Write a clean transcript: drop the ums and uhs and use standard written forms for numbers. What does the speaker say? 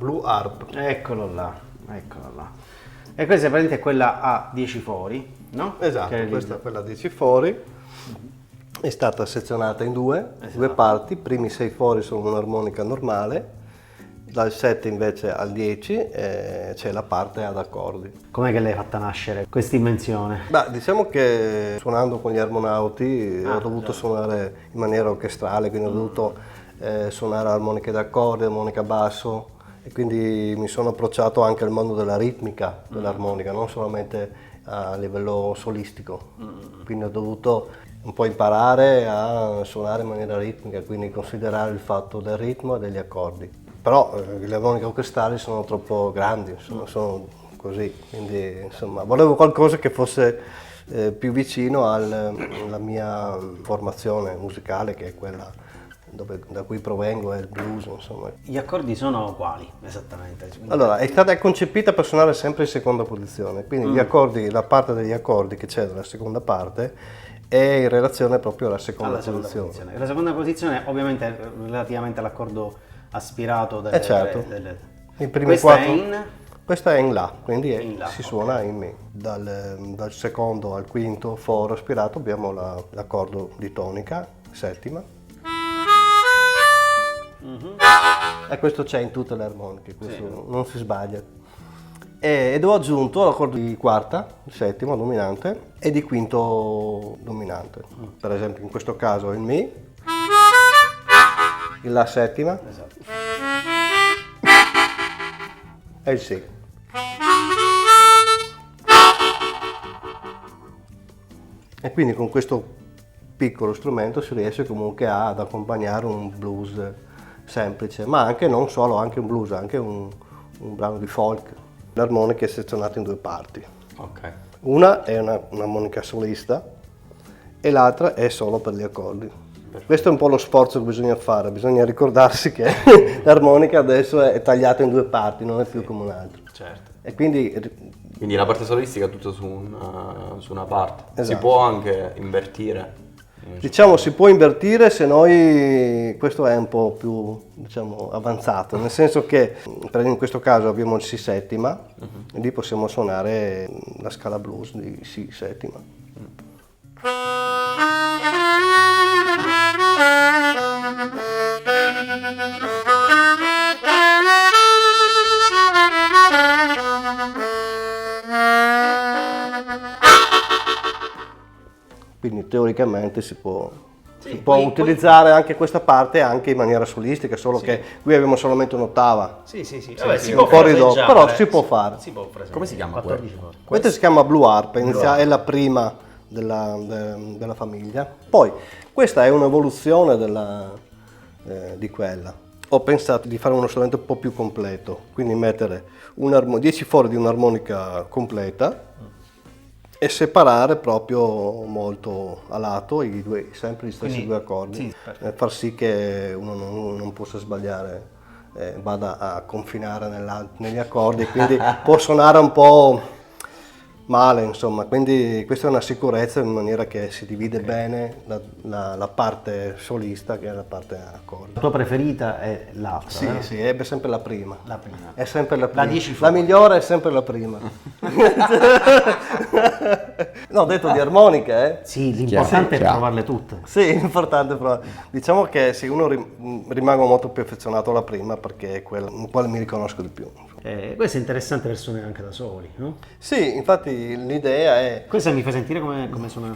Blue Harp. Eccolo là, eccolo là. E questa praticamente è quella a 10 fori, no? Esatto, Che questa è quella 10 fori. È stata sezionata in due parti. I primi 6 fori sono un'armonica normale, dal 7 invece al 10 c'è la parte ad accordi. Com'è che l'hai fatta nascere questa invenzione? Beh, diciamo che suonando con gli armonauti ho dovuto suonare in maniera orchestrale, quindi ho dovuto suonare armoniche d'accordo, armonica basso, e quindi mi sono approcciato anche al mondo della ritmica dell'armonica, non solamente a livello solistico. Quindi ho dovuto un po' imparare a suonare in maniera ritmica, quindi considerare il fatto del ritmo e degli accordi. Però le armoniche orchestrali sono troppo grandi, sono così, quindi insomma volevo qualcosa che fosse più vicino alla mia formazione musicale, che è quella da cui provengo, è il blues, insomma. Gli accordi sono quali esattamente? Allora, è stata concepita per suonare sempre in seconda posizione, quindi gli accordi, la parte degli accordi che c'è nella seconda parte è in relazione proprio alla seconda posizione. La seconda posizione ovviamente è relativamente all'accordo aspirato delle... Certo. I primi Questa 4... è in... Questa è in La, quindi In La, si suona in Mi. Dal secondo al quinto foro aspirato abbiamo l'accordo di tonica, settima. E questo c'è in tutte le armoniche, questo non si sbaglia. Ed ho aggiunto l'accordo di quarta, settimo dominante, e di quinto dominante. Per esempio in questo caso il Mi, il La settima e il Si. E quindi con questo piccolo strumento si riesce comunque ad accompagnare un blues semplice, ma anche non solo, anche un blues, anche un brano di folk. L'armonica è sezionata in due parti. Ok. Una è un'armonica solista e l'altra è solo per gli accordi. Questo è un po' lo sforzo che bisogna fare, bisogna ricordarsi che l'armonica adesso è tagliata in due parti, non è più come un'altra. Certo. E quindi la parte solistica è tutta su una parte. Si Esatto. può anche invertire. diciamo si può invertire se noi, questo è un po' più diciamo avanzato, nel senso che in questo caso abbiamo il Si settima e lì possiamo suonare la scala blues di Si settima. Quindi teoricamente si può utilizzare anche questa parte anche in maniera solistica, solo che qui abbiamo solamente un'ottava. Sì. Vabbè, si può fraseggiare, però si può fare. Come si chiama 14 fori. Questa si chiama Blue Harp, è la prima della famiglia. Poi questa è un'evoluzione di quella. Ho pensato di fare uno strumento un po' più completo, quindi mettere 10 fori di un'armonica completa e separare proprio molto a lato sempre gli stessi due accordi, per far sì che uno non possa sbagliare, vada a confinare negli accordi, quindi può suonare un po' male, insomma, quindi questa è una sicurezza in maniera che si divide bene la parte solista che è la parte accordi. La tua preferita è l'altra? Sì, è sempre la prima. La prima. È sempre la prima. 10 La fori. migliore è sempre la prima. No, ho detto di armonica, eh? Sì, l'importante è provarle tutte. Sì, è importante provare. Diciamo che sì, uno rimango molto più affezionato alla prima perché è quella in quale mi riconosco di più. Questo è interessante per suonare anche da soli, no? Sì, infatti l'idea è... Questa mi fa sentire come suona.